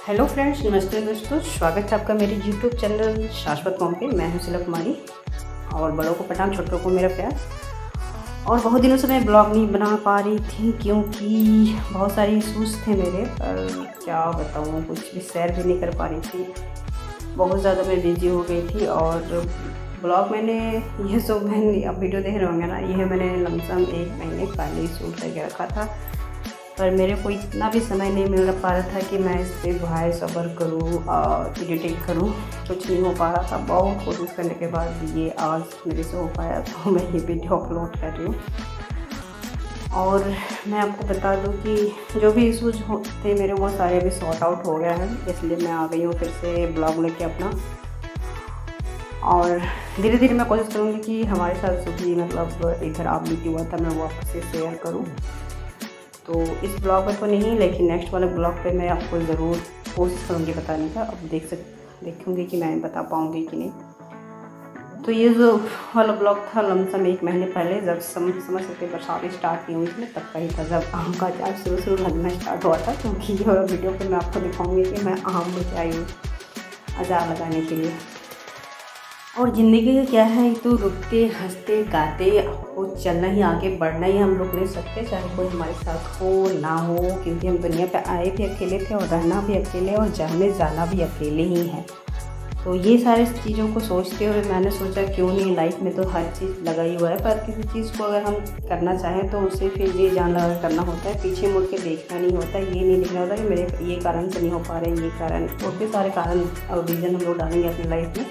Hello friends, नमस्ते दोस्तों। स्वागत है आपका मेरे यूट्यूब चैनल शाश्वत कॉम पे। मैं हूं शिला कुमारी और बड़ों को प्रणाम, छोटों को मेरा प्यार। और बहुत दिनों से मैं ब्लॉग नहीं बना पा रही थी क्योंकि बहुत सारे इशूज़ थे मेरे, पर क्या बताऊँ, कुछ भी शेयर भी नहीं कर पा रही थी। बहुत ज़्यादा मैं बिजी हो गई थी। और ब्लॉग मैंने ये सब मैंने अब वीडियो देख रहे होंगे ना, ये मैंने लमसम 1 महीने पहले ही शूट करके रखा था, पर मेरे को इतना भी समय नहीं मिल पा रहा था कि मैं इस पर वॉइस ओवर करूँ और एडिटिंग करूँ। कुछ नहीं हो पा रहा था। बहुत कोशिश करने के बाद ये आज मेरे से हो पाया, तो मैं ये वीडियो अपलोड कर रही हूँ। और मैं आपको बता दूँ कि जो भी इशूज़ थे मेरे, वो सारे अभी सॉर्ट आउट हो गए हैं, इसलिए मैं आ गई हूँ फिर से ब्लॉग लेके अपना। और धीरे धीरे मैं कोशिश करूँगी कि हमारे साथ जो भी मतलब इधर आप बीती हुआ था मैं वो आपसे शेयर करूँ। तो इस ब्लॉग पे तो नहीं, लेकिन नेक्स्ट वाले ब्लॉग पे मैं आपको ज़रूर कोशिश करूँगी बताने का। अब देखूँगी कि मैं बता पाऊँगी कि नहीं। तो ये जो वाला ब्लॉग था लमसम 1 महीने पहले, जब समझ सकते बरसात स्टार्ट नहीं हुई थी तब का ही था, जब आम का अचार शुरू लगना स्टार्ट हुआ था। क्योंकि ये वाला वीडियो पर मैं आपको दिखाऊँगी कि मैं आम लेके आई हूँ अचार लगाने के लिए। और ज़िंदगी का क्या है, तो रुकते हंसते गाते वो चलना ही, आगे बढ़ना ही। हम रुक नहीं सकते, चाहे कोई हमारे साथ हो ना हो, क्योंकि हम दुनिया पे आए भी अकेले थे और रहना भी अकेले और जाना भी अकेले ही है। तो ये सारी चीज़ों को सोचते हुए मैंने सोचा क्यों नहीं, लाइफ में तो हर चीज़ लगा ही हुआ है, पर किसी चीज़ को अगर हम करना चाहें तो उसे फिर ये जान लगा करना होता है। पीछे मुड़ के देखना नहीं होता, ये नहीं देखना होता कि मेरे ये कारण से नहीं हो पा रहे, ये कारण, बहुत सारे कारण और रीज़न हम लोग डालेंगे अपनी लाइफ में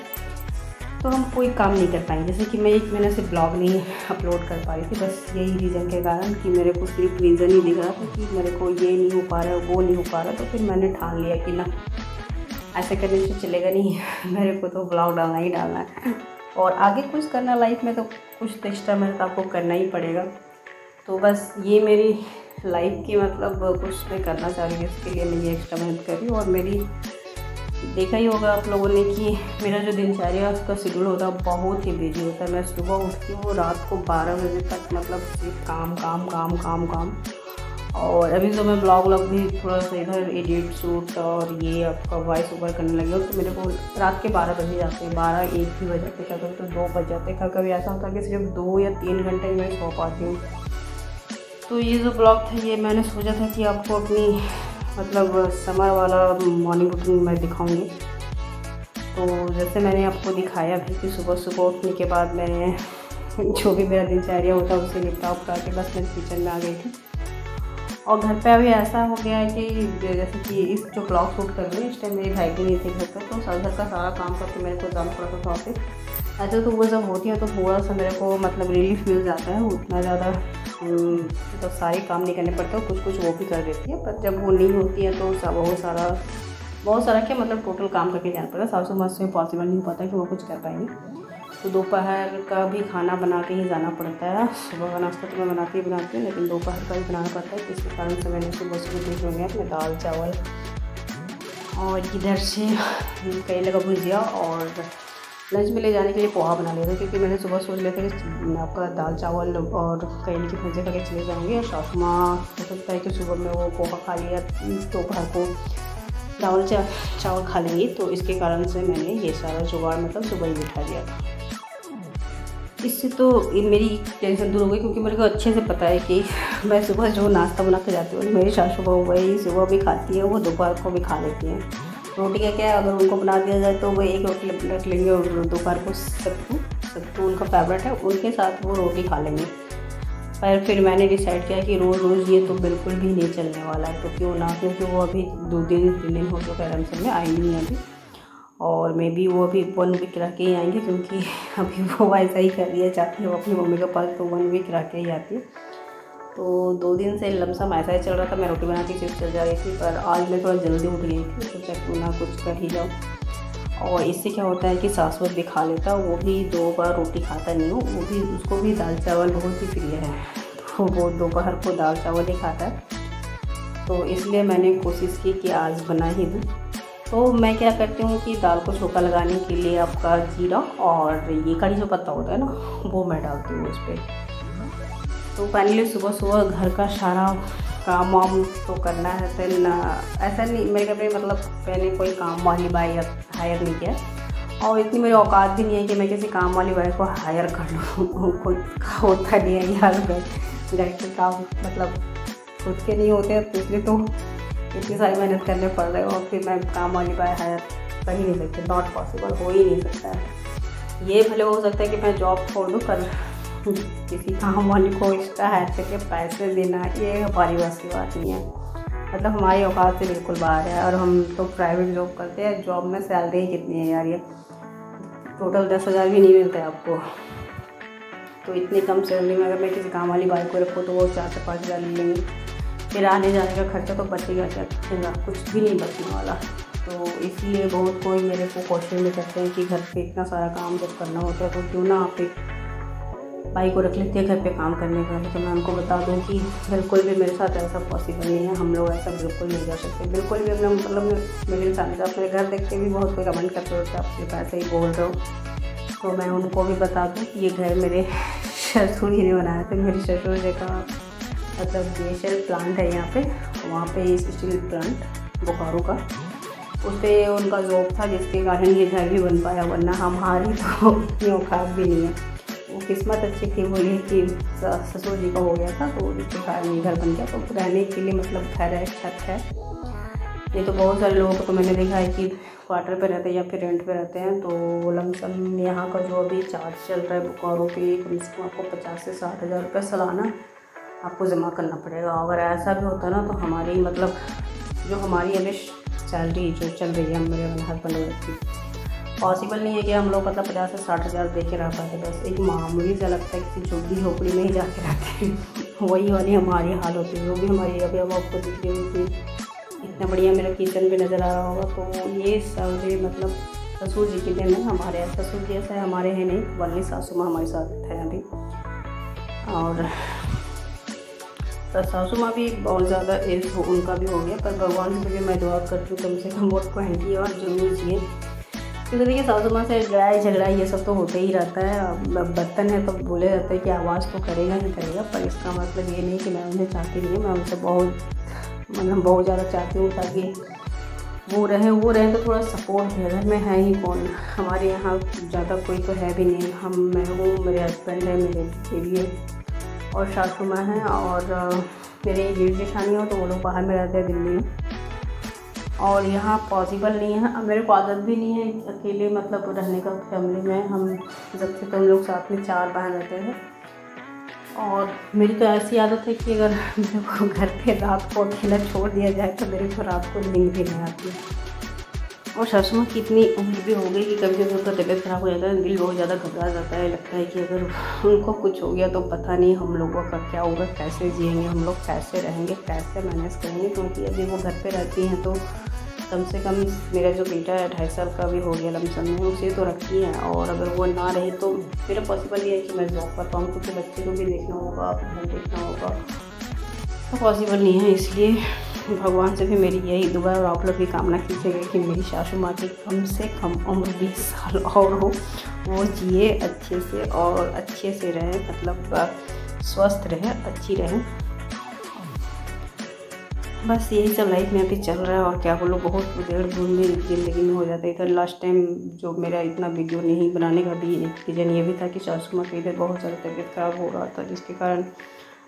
तो हम कोई काम नहीं कर पाएंगे। जैसे कि मैं 1 महीने से ब्लॉग नहीं अपलोड कर पा रही थी, बस यही रीज़न के कारण कि मेरे को सिर्फ रीज़न ही दिख रहा था कि मेरे को ये नहीं हो पा रहा है, वो नहीं हो पा रहा। तो फिर मैंने ठान लिया कि ना, ऐसे करने से चलेगा नहीं, मेरे को तो ब्लॉग डालना ही डालना है। और आगे कुछ करना लाइफ में तो कुछ तो एक्स्ट्रा मेहनत आपको करना ही पड़ेगा। तो बस ये मेरी लाइफ की मतलब कुछ मैं करना चाह रही हूँ, इसके लिए मैं ये एक्स्ट्रा मेहनत कर रही हूँ। और मेरी देखा ही होगा आप लोगों ने कि मेरा जो दिनचर्या उसका शेड्यूल होता है बहुत ही बिजी होता है। मैं सुबह उठती हूँ, रात को 12 बजे तक मतलब सिर्फ काम काम काम काम काम। और अभी तो मैं ब्लॉग भी थोड़ा सा इधर एडिट शूट और ये आपका वॉइस ओवर करने लगी हूँ, तो मेरे को रात के 12 बजे जाते हैं, 12-1 भी बज जाते, कभी तो 2 बज जाते हैं। कभी ऐसा होता है कि सिर्फ 2 या 3 घंटे में सो पाती हूँ। तो ये जो ब्लॉग था ये मैंने सोचा था कि आपको अपनी मतलब समर वाला मॉर्निंग रूटीन मैं दिखाऊंगी। तो जैसे मैंने आपको दिखाया भी कि सुबह सुबह उठने के बाद मैं जो भी मेरा दिनचर्या होता है उसे निपटा उपटा के बस मैं किचन में आ गई थी। और घर पे अभी ऐसा हो गया है कि जैसे कि इस जो ब्लॉग शूट कर रही हूँ इस टाइम मेरी भाई भी नहीं थी घर पर, तो घर का सारा काम करके मेरे को जाना पड़ता था ऑफिस। ऐसे तो वो जब होती है तो थोड़ा सा मेरे को मतलब रिलीफ मिल जाता है, उतना ज़्यादा तो सारे काम नहीं करने पड़ते, कुछ कुछ वो भी कर देती है। पर जब वो नहीं होती है तो बहुत सारा क्या मतलब टोटल काम करके जाना पड़ता है। सासू माँ से पॉसिबल नहीं हो पाता कि वो कुछ कर पाएंगे। तो दोपहर का भी खाना बना के ही जाना पड़ता है। सुबह का नाश्ता तो मैं बनाती हूँ, लेकिन दोपहर का भी बनाना पड़ता है। इसी कारण से मैंने सुबह देख लूँगी अपने दाल चावल और इधर से करेले का भुजिया और लंच में ले जाने के लिए पोहा बना लिया था, क्योंकि मैंने सुबह सोच लिया था कि आपका दाल चावल और करेले की भुजिया करके चले जाऊँगी। और सासू माँ हो सकता है कि सुबह में वो पोहा खा लिया, दोपहर को दाल चावल खा लेंगी। तो इसके कारण से मैंने ये सारा जुगाड़ मतलब सुबह ही बिठा दिया था। इससे तो मेरी टेंशन दूर हो गई, क्योंकि मेरे को अच्छे से पता है कि मैं सुबह जो नाश्ता बना के जाती हूँ मेरी सासू बहू वही सुबह भी खाती है, वो दोपहर को भी खा लेती हैं। रोटी का क्या है, अगर उनको बना दिया जाए तो वो 1 रोटी रख लेंगे और दोपहर को सत्तू उनका फेवरेट है, उनके साथ वो रोटी खा लेंगे। पर फिर मैंने डिसाइड किया कि रोज़ रोज़ ये तो बिल्कुल भी नहीं चलने वाला है, तो क्यों ना, क्योंकि वो अभी 2-3 दिन हो चुका है रमज़ान में आई नहीं है अभी। और मे बी वो अभी 1 वीक रह के ही आएंगे, क्योंकि अभी वो ऐसा ही कर रही है, चाहती है वो अपनी मम्मी के पास, तो 1 वीक रह के ही आती है। तो 2 दिन से लमसम ऐसा ही चल रहा था, मैं रोटी बनाती सिर्फ चल जा रही थी। पर आज मैं थोड़ा जल्दी उठ गई थी, सोचा क्यों ना कुछ कर ही जाओ। और इससे क्या होता है कि सासुर भी खा लेता, वो भी 2 बार रोटी खाता नहीं हो, वो भी उसको भी दाल चावल बहुत ही प्रिय है, तो वो दोपहर को दाल चावल ही खाता है। तो इसलिए मैंने कोशिश की कि आज बना ही दूँ। तो मैं क्या करती हूँ कि दाल को छोंका लगाने के लिए आपका जीरा और ये कड़ी जो पत्ता होता है ना, वो मैं डालती हूँ उस पर। तो फाइनली सुबह सुबह घर का सारा काम वाम तो करना है, फिर ना ऐसा नहीं मेरे कभी मतलब मैंने कोई काम वाली बाई हायर नहीं किया, और इतनी मेरी औकात भी नहीं है कि मैं किसी काम वाली बाई को हायर कर लूँ। खुद का होता नहीं है यार, घर के काम मतलब खुद के नहीं होते, तो इसलिए तो इतनी सारी मेहनत करने पड़ रही है, और फिर मैं काम वाली बाई हायर कर ही नहीं सकती, नॉट पॉसिबल, हो ही नहीं सकता है। ये भले हो सकता है कि मैं जॉब छोड़ दूँ, पर किसी काम वाली को एक्स्ट्रा हायर करके पैसे देना ये हमारी बस की बात नहीं है, मतलब हमारी औकात से बिल्कुल बाहर है। और हम तो प्राइवेट जॉब करते हैं, जॉब में सैलरी कितनी है यार, ये टोटल 10,000 भी नहीं मिलता है आपको। तो इतनी कम सैलरी में अगर मैं किसी काम वाली बाई को रखूँ तो वो 4 से 5 हज़ार ले लेंगे, फिर आने जाने का खर्चा तो बचेगा क्या, बचेगा कुछ भी नहीं बचने वाला। तो इसलिए बहुत कोई मेरे को क्वेश्चन भी करते हैं कि घर पे इतना सारा काम जब करना होता है तो क्यों ना आप एक बाई को रख लेते हैं घर पे काम करने का। लेकिन मैं उनको बता दूं कि बिल्कुल भी मेरे साथ ऐसा पॉसिबल नहीं है, हम लोग ऐसा बिल्कुल नहीं कर सकते, बिल्कुल भी। अपना मतलब मेरे इंसान से अपने घर देख के भी बहुत कोई कमेंट करते होते हैं आप ऐसे ही बोल रहे हो, तो मैं उनको भी बता दूँ कि ये घर मेरे ससुर ही ने बनाया था। मेरे ससुर जी का मतलब ग्लेशियर प्लांट है यहाँ पे, वहाँ पे स्टील प्लांट बोकारो का, उस पर उनका जॉब था, जिसके कारण ये घर भी बन पाया, वरना हमारी तो इतनी औकात भी नहीं है। वो किस्मत अच्छी थी बोली कि ससुर जी का हो गया था, तो इसके कारण ये घर बन गया। तो रहने के लिए मतलब घर है, छत है। ये तो बहुत सारे लोगों को तो मैंने देखा है कि क्वार्टर पे रहते हैं या फिर रेंट पे रहते हैं, तो लमसम यहाँ का जो अभी चार्ज चल रहा है बोकारो के, कम से कम आपको 50 से 60 हज़ार रुपये सालाना आपको जमा करना पड़ेगा। अगर ऐसा भी होता ना तो हमारी मतलब जो हमारी अभी सैलरी जो चल रही है मेरे हस्बैंड की, पॉसिबल नहीं है कि हम लोग मतलब 50 से 60 हज़ार दे के रह पाते। बस एक मामूली सा लगता है किसी झुग्गी झोपड़ी में ही जाके रहते हैं, वही वाली हमारी हाल होती है। जो भी हमारी अभी अब आपको दिख रही होगी, इतना बढ़िया मेरा किचन भी नज़र आ रहा होगा, तो ये सब मतलब ससुर जी के लिए नहीं, हमारे ससुर जी ऐसा है हमारे हैं नहीं, वाली सासू माँ हमारे साथ है अभी। और सासू माँ भी बहुत ज़्यादा एज उनका भी हो गया, पर भगवान से भी मैं दुआ करती हूँ कम से कम वो 20 और जरूर जिए, क्योंकि देखिए सासू माँ से लड़ाई झगड़ा ये सब तो होता ही रहता है। बर्तन है तो बोले जाते हैं कि आवाज़ तो करेगा ही करेगा, पर इसका मतलब ये नहीं कि मैं उन्हें चाहती नहीं हूँ, मैं उनसे बहुत ज़्यादा चाहती हूँ ताकि वो रहे तो थोड़ा सपोर्ट है। घर में है ही कौन, हमारे यहाँ ज़्यादा कोई तो है भी नहीं, मैं हूँ, मेरे हस्बैंड है, मेरे बेबी है और सासू माँ हैं, और मेरे जेठ जेठानी हो तो वो लोग बाहर में रहते हैं दिल्ली में, और यहाँ पॉसिबल नहीं है। अब मेरे को आदत भी नहीं है अकेले मतलब रहने का फैमिली में। हम जब से तो हम लोग साथ में 4 बहन रहते हैं, और मेरी तो ऐसी आदत है कि अगर मेरे को घर पे रात को अकेला छोड़ दिया जाए तो मेरे को रात को नींद भी नहीं आती। और सासू माँ की इतनी उम्र भी हो गई कि कभी कभी उनका तबीयत ख़राब हो जाता है, दिल बहुत ज़्यादा घबरा जाता है, लगता है कि अगर उनको कुछ हो गया तो पता नहीं हम लोगों का क्या होगा, कैसे जिएंगे हम लोग, कैसे रहेंगे, कैसे मैनेज करेंगे। क्योंकि अभी वो घर पे रहती हैं तो कम से कम मेरा जो बेटा है 2.5 साल का भी हो गया लमसम में, उसे तो रखती हैं, और अगर वो ना रहे तो मेरा पॉसिबल ये है कि मैं जॉब कर पाऊँ, क्योंकि बच्चे को भी देखना होगा, घर देखना होगा, तो पॉसिबल नहीं है। इसलिए भगवान से भी मेरी यही दुआ और आप लोग भी कामना कीजिएगा कि मेरी सासू माँ की कम से कम उम्र 20 साल और हो, वो जिए अच्छे से और अच्छे से रहे, मतलब स्वस्थ रहे, अच्छी रहे। बस यही सब लाइफ में अभी चल रहा है, और क्या बोलो, बहुत उधेड़ बुन मेरी ज़िंदगी में हो जाता है। इधर लास्ट टाइम जो मेरा इतना वीडियो नहीं बनाने का भी एक रीज़न ये भी था कि सासू माँ की इधर बहुत ज़्यादा तबीयत ख़राब हो रहा था, जिसके कारण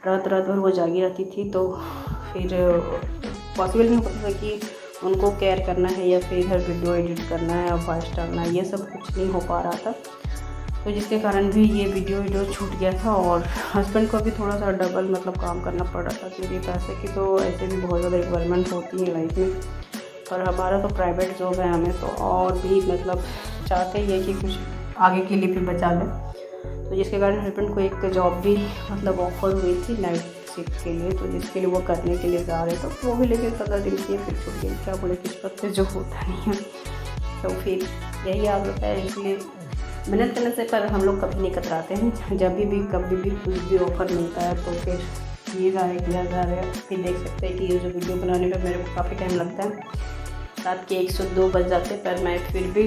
रात भर वो जागी रहती थी, तो फिर पॉसिबल नहीं होता था कि उनको केयर करना है या फिर इधर वीडियो एडिट करना है और वॉइस डालना है, ये सब कुछ नहीं हो पा रहा था। तो जिसके कारण भी ये वीडियो छूट गया था, और हस्बैंड को भी थोड़ा सा डबल मतलब काम करना पड़ रहा था, क्योंकि पैसे की तो ऐसे भी बहुत ज़्यादा रिक्वायरमेंट होती है लाइफ में। पर हमारा तो प्राइवेट जॉब है, हमें तो और भी मतलब चाहते ही है कि कुछ आगे के लिए भी बचा लें। तो जिसके कारण हस्बैंड को एक जॉब भी मतलब ऑफर हुई थी नाइट शिफ्ट के लिए, तो जिसके लिए वो करने के लिए जा रहे थे, तो वो भी लेकिन 15 दिन की फिर छूट गई। क्या बोले, किस्मत से जो होता नहीं है, तो फिर यही आदत है। इसलिए मेहनत करने से पर हम लोग कभी नहीं कतराते हैं, जब भी कभी भी कुछ भी ऑफर मिलता है तो फिर ये जा रहे हैं। फिर देख सकते हैं कि ये जो वीडियो बनाने में मेरे को काफ़ी टाइम लगता है, रात के 102 बज जाते, पर मैं फिर भी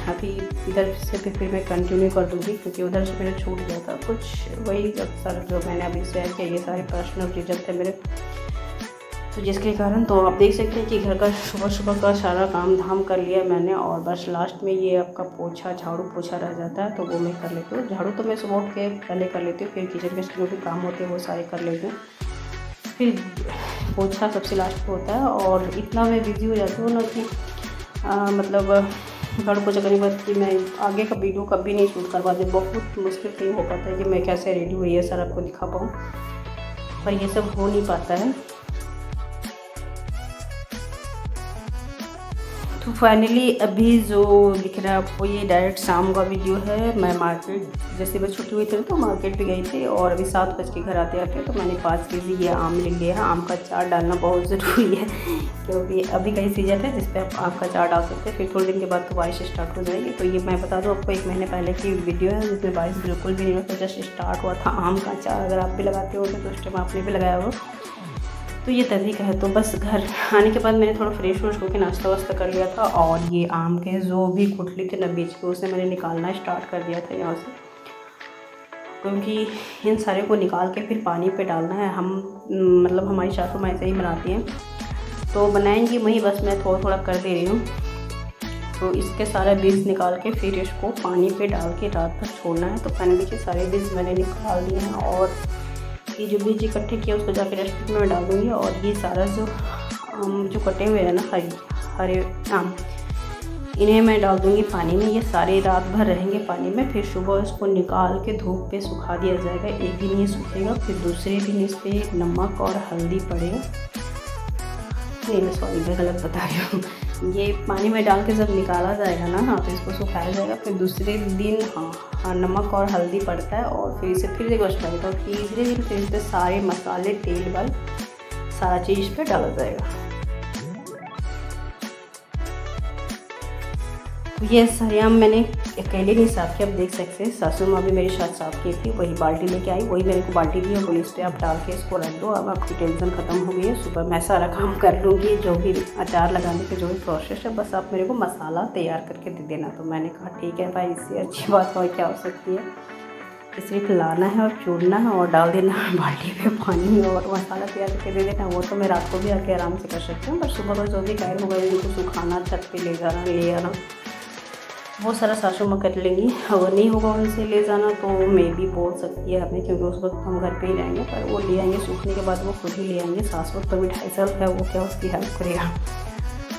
अभी इधर से फिर मैं कंटिन्यू कर दूँगी, क्योंकि उधर से मेरा छूट गया था कुछ, वही जब सर जो मैंने अभी शेयर किया, ये सारे पर्सनल चीज़ें थे मेरे, तो जिसके कारण तो आप देख सकते हैं कि घर का सुबह सुबह का सारा काम धाम कर लिया मैंने, और बस लास्ट में ये आपका पोछा, झाड़ू पोछा रह जाता है तो वो मैं कर लेती हूँ। झाड़ू तो मैं सुबह उठ के पहले कर लेती हूँ, फिर किचन के जो भी काम होते हैं वो सारे कर लेती हूँ, फिर पोछा सबसे लास्ट पे होता है। और इतना मैं बिज़ी हो जाती हूँ ना कि मतलब झाड़ू पोछा करने के बाद कि मैं आगे का वीडियो कभी नहीं शूट कर पाती। बहुत मुश्किल से हो पाता है कि मैं कैसे रेडी हुई है सर आपको दिखा पाऊँ, पर ये सब हो नहीं पाता है। तो फाइनली अभी जो दिख रहा है आपको ये डायरेक्ट शाम का वीडियो है। मैं मार्केट जैसे बस छुट्टी हुई थी तो मार्केट भी गई थी, और अभी 7 बज के घर आते आते तो मैंने 5 केजी ये आम ले लिया है। आम का अचार डालना बहुत ज़रूरी है क्योंकि अभी का ही सीजन है जिस पर आप आम का अचार डाल सकते हैं। फिर थोड़े दिन के बाद तो बारिश स्टार्ट हो जाएगी। तो ये मैं बता दूँ आपको 1 महीने पहले की वीडियो है जिसमें बारिश बिल्कुल भी नहीं हुआ, जस्ट स्टार्ट हुआ था आम का अचार। अगर आप भी लगाते हो तो उस टाइम आपने भी लगाया हो, तो ये तरीका है। तो बस घर आने के बाद मैंने थोड़ा फ्रेश व्रेश होकर नाश्ता वास्ता कर लिया था, और ये आम के जो भी गुठली थे ना बीच के उसे मैंने निकालना स्टार्ट कर दिया था यहाँ से, क्योंकि इन सारे को निकाल के फिर पानी पे डालना है। हम मतलब हमारी सासू माँ ऐसे ही बनाती हैं तो बनाएंगी वही, बस मैं थोड़ा थोड़ा कर दे रही हूँ। तो इसके सारा बीज निकाल के फिर इसको पानी पे डाल के रात भर छोड़ना है। तो फाइनली के सारे बीज मैंने निकाल दिए हैं, और ये जो बीज इकट्ठे किए उसको जाकर डस्टबिन में डाल दूँगी। और ये सारा जो कटे हुए हैं ना हरे आम, इन्हें मैं डाल दूँगी पानी में। ये सारे रात भर रहेंगे पानी में, फिर सुबह इसको निकाल के धूप पे सुखा दिया जाएगा। एक दिन ये सूखेगा, फिर दूसरे दिन इस पर नमक और हल्दी पड़ेगा। नहीं मैं सॉरी मैं गलत बता रही हूँ। ये पानी में डाल के जब निकाला जाएगा ना तो इसको सुखाया जाएगा, फिर दूसरे दिन हाँ नमक और हल्दी पड़ता है, और फिर इसे फिर से वॉश करेगा। और तीसरे दिन फिर इस पर सारे मसाले तेल वाल सारा चीज़ इस पर डाला जाएगा। तो ये सारे आम मैंने अकेले नहीं साफ़ किया, आप देख सकते हैं सासू माँ भी मेरे साथ साफ़ की थी। वही बाल्टी लेके आई, वही मेरे को बाल्टी दी और बोली इस पर आप डाल के इसको रख दो, अब आपकी टेंशन ख़त्म हो गई है। सुबह मैं सारा काम कर लूँगी, जो भी अचार लगाने के जो भी प्रोसेस है, बस आप मेरे को मसाला तैयार करके दे देना। तो मैंने कहा ठीक है भाई, इससे अच्छी बात और क्या हो सकती है। सिर्फ लाना है और चूरना है और डाल देना है बाल्टी पे पानी, और मसाला तैयार करके दे देना। वो तो मैं रात को भी आके आराम से कर सकती हूँ, पर सुबह का जो भी टाइम होगा इनको सुखाना, छत पे ले जाना, ले आना, वो सारा सासू माँ कर लेंगी। अगर नहीं होगा उनसे ले जाना तो मैं भी बोल सकती है हमें, क्योंकि उस वक्त हम घर पे ही रहेंगे, पर वो ले आएंगे सूखने के बाद, वो खुद ही ले आएंगे। सास वक्त तो भी 2.5 साल है, वो क्या उसकी हेल्प करेगा।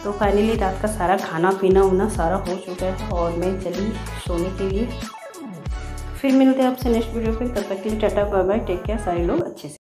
तो फाइनली रात का सारा खाना पीना उना सारा हो चुका है, और मैं चली सोने के लिए। फिर मिलते हैं आपसे नेक्स्ट वीडियो पे, तब तक के लिए tata bye bye, take care, सारे लोग अच्छे से।